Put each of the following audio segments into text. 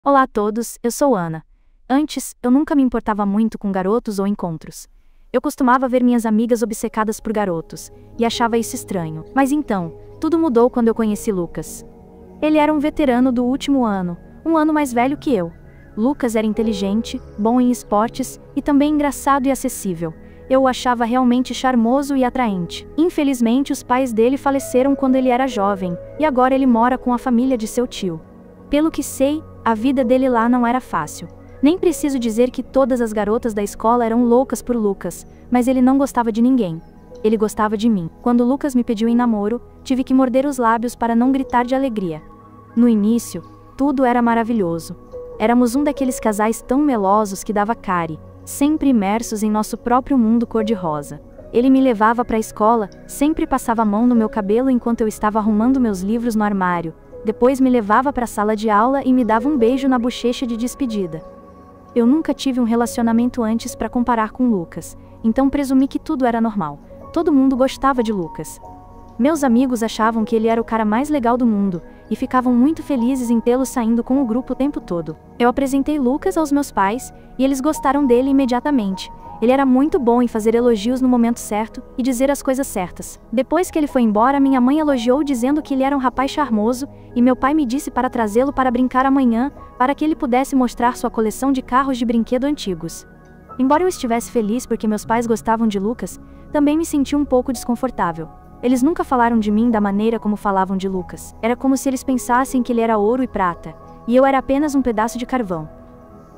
Olá a todos, eu sou Ana. Antes, eu nunca me importava muito com garotos ou encontros. Eu costumava ver minhas amigas obcecadas por garotos, e achava isso estranho. Mas então, tudo mudou quando eu conheci Lucas. Ele era um veterano do último ano, um ano mais velho que eu. Lucas era inteligente, bom em esportes, e também engraçado e acessível. Eu o achava realmente charmoso e atraente. Infelizmente, os pais dele faleceram quando ele era jovem, e agora ele mora com a família de seu tio. Pelo que sei, a vida dele lá não era fácil. Nem preciso dizer que todas as garotas da escola eram loucas por Lucas, mas ele não gostava de ninguém. Ele gostava de mim. Quando Lucas me pediu em namoro, tive que morder os lábios para não gritar de alegria. No início, tudo era maravilhoso. Éramos um daqueles casais tão melosos que dava cárie, sempre imersos em nosso próprio mundo cor-de-rosa. Ele me levava para a escola, sempre passava a mão no meu cabelo enquanto eu estava arrumando meus livros no armário. Depois me levava para a sala de aula e me dava um beijo na bochecha de despedida. Eu nunca tive um relacionamento antes para comparar com Lucas, então presumi que tudo era normal. Todo mundo gostava de Lucas. Meus amigos achavam que ele era o cara mais legal do mundo, e ficavam muito felizes em tê-lo saindo com o grupo o tempo todo. Eu apresentei Lucas aos meus pais, e eles gostaram dele imediatamente. Ele era muito bom em fazer elogios no momento certo, e dizer as coisas certas. Depois que ele foi embora, minha mãe elogiou dizendo que ele era um rapaz charmoso, e meu pai me disse para trazê-lo para brincar amanhã, para que ele pudesse mostrar sua coleção de carros de brinquedo antigos. Embora eu estivesse feliz porque meus pais gostavam de Lucas, também me senti um pouco desconfortável. Eles nunca falaram de mim da maneira como falavam de Lucas. Era como se eles pensassem que ele era ouro e prata, e eu era apenas um pedaço de carvão.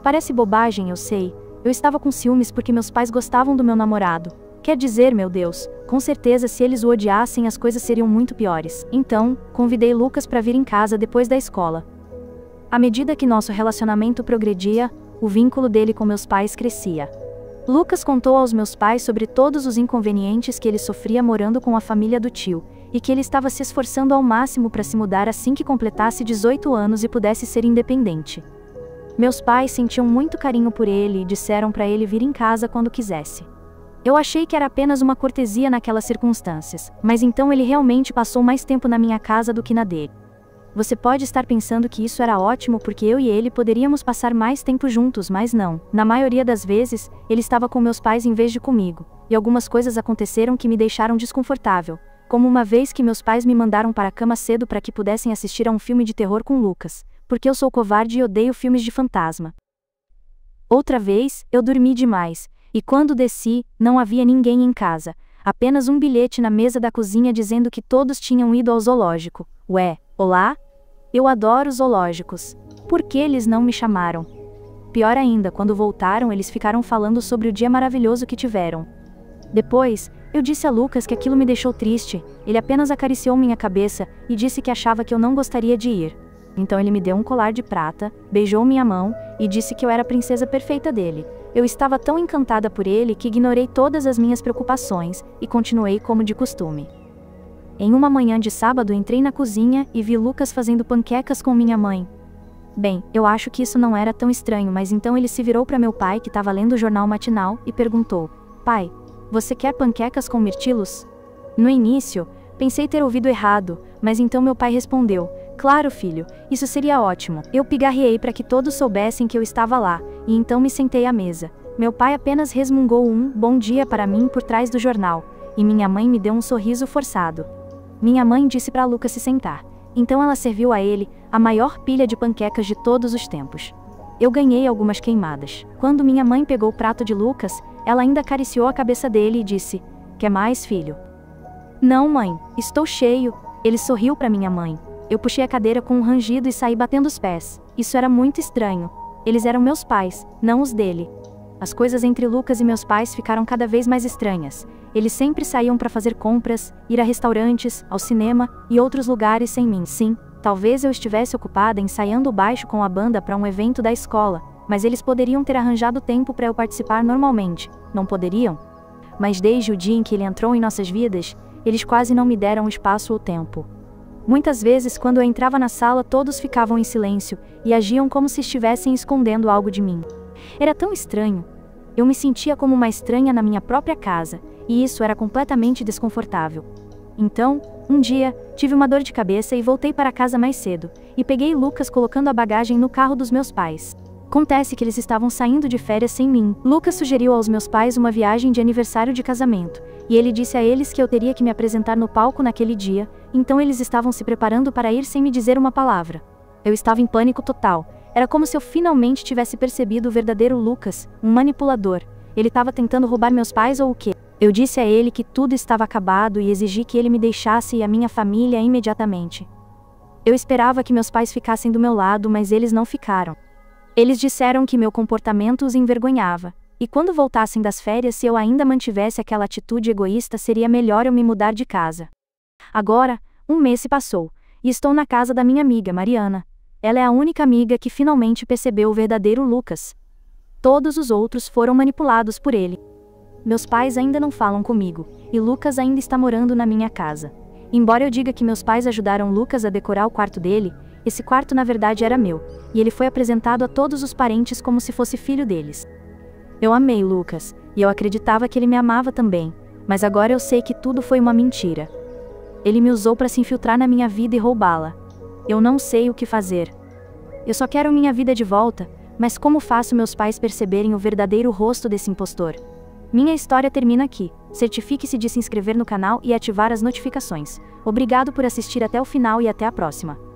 Parece bobagem, eu sei. Eu estava com ciúmes porque meus pais gostavam do meu namorado. Quer dizer, meu Deus, com certeza se eles o odiassem as coisas seriam muito piores. Então, convidei Lucas para vir em casa depois da escola. À medida que nosso relacionamento progredia, o vínculo dele com meus pais crescia. Lucas contou aos meus pais sobre todos os inconvenientes que ele sofria morando com a família do tio, e que ele estava se esforçando ao máximo para se mudar assim que completasse 18 anos e pudesse ser independente. Meus pais sentiam muito carinho por ele e disseram para ele vir em casa quando quisesse. Eu achei que era apenas uma cortesia naquelas circunstâncias, mas então ele realmente passou mais tempo na minha casa do que na dele. Você pode estar pensando que isso era ótimo porque eu e ele poderíamos passar mais tempo juntos, mas não. Na maioria das vezes, ele estava com meus pais em vez de comigo, e algumas coisas aconteceram que me deixaram desconfortável, como uma vez que meus pais me mandaram para a cama cedo para que pudessem assistir a um filme de terror com Lucas, porque eu sou covarde e odeio filmes de fantasma. Outra vez, eu dormi demais, e quando desci, não havia ninguém em casa, apenas um bilhete na mesa da cozinha dizendo que todos tinham ido ao zoológico. Ué, olá? Eu adoro zoológicos. Por que eles não me chamaram? Pior ainda, quando voltaram, eles ficaram falando sobre o dia maravilhoso que tiveram. Depois, eu disse a Lucas que aquilo me deixou triste, ele apenas acariciou minha cabeça e disse que achava que eu não gostaria de ir. Então ele me deu um colar de prata, beijou minha mão e disse que eu era a princesa perfeita dele. Eu estava tão encantada por ele que ignorei todas as minhas preocupações e continuei como de costume. Em uma manhã de sábado entrei na cozinha e vi Lucas fazendo panquecas com minha mãe. Bem, eu acho que isso não era tão estranho, mas então ele se virou para meu pai que estava lendo o jornal matinal e perguntou: "Pai, você quer panquecas com mirtilos?" No início, pensei ter ouvido errado, mas então meu pai respondeu: "Claro, filho, isso seria ótimo." Eu pigarreei para que todos soubessem que eu estava lá, e então me sentei à mesa. Meu pai apenas resmungou um "bom dia" para mim por trás do jornal, e minha mãe me deu um sorriso forçado. Minha mãe disse para Lucas se sentar. Então ela serviu a ele a maior pilha de panquecas de todos os tempos. Eu ganhei algumas queimadas. Quando minha mãe pegou o prato de Lucas, ela ainda acariciou a cabeça dele e disse: "Quer mais, filho?" "Não, mãe, estou cheio." Ele sorriu para minha mãe. Eu puxei a cadeira com um rangido e saí batendo os pés. Isso era muito estranho. Eles eram meus pais, não os dele. As coisas entre Lucas e meus pais ficaram cada vez mais estranhas. Eles sempre saíam para fazer compras, ir a restaurantes, ao cinema e outros lugares sem mim. Sim, talvez eu estivesse ocupada ensaiando o baixo com a banda para um evento da escola, mas eles poderiam ter arranjado tempo para eu participar normalmente, não poderiam? Mas desde o dia em que ele entrou em nossas vidas, eles quase não me deram espaço ou tempo. Muitas vezes, quando eu entrava na sala, todos ficavam em silêncio e agiam como se estivessem escondendo algo de mim. Era tão estranho. Eu me sentia como uma estranha na minha própria casa, e isso era completamente desconfortável. Então, um dia, tive uma dor de cabeça e voltei para casa mais cedo, e peguei Lucas colocando a bagagem no carro dos meus pais. Acontece que eles estavam saindo de férias sem mim. Lucas sugeriu aos meus pais uma viagem de aniversário de casamento, e ele disse a eles que eu teria que me apresentar no palco naquele dia, então eles estavam se preparando para ir sem me dizer uma palavra. Eu estava em pânico total. Era como se eu finalmente tivesse percebido o verdadeiro Lucas, um manipulador. Ele estava tentando roubar meus pais ou o quê? Eu disse a ele que tudo estava acabado e exigi que ele me deixasse e a minha família imediatamente. Eu esperava que meus pais ficassem do meu lado, mas eles não ficaram. Eles disseram que meu comportamento os envergonhava, e quando voltassem das férias, se eu ainda mantivesse aquela atitude egoísta, seria melhor eu me mudar de casa. Agora, um mês se passou, e estou na casa da minha amiga Mariana. Ela é a única amiga que finalmente percebeu o verdadeiro Lucas. Todos os outros foram manipulados por ele. Meus pais ainda não falam comigo, e Lucas ainda está morando na minha casa. Embora eu diga que meus pais ajudaram Lucas a decorar o quarto dele, esse quarto na verdade era meu, e ele foi apresentado a todos os parentes como se fosse filho deles. Eu amei Lucas, e eu acreditava que ele me amava também, mas agora eu sei que tudo foi uma mentira. Ele me usou para se infiltrar na minha vida e roubá-la. Eu não sei o que fazer. Eu só quero minha vida de volta, mas como faço meus pais perceberem o verdadeiro rosto desse impostor? Minha história termina aqui. Certifique-se de se inscrever no canal e ativar as notificações. Obrigado por assistir até o final e até a próxima.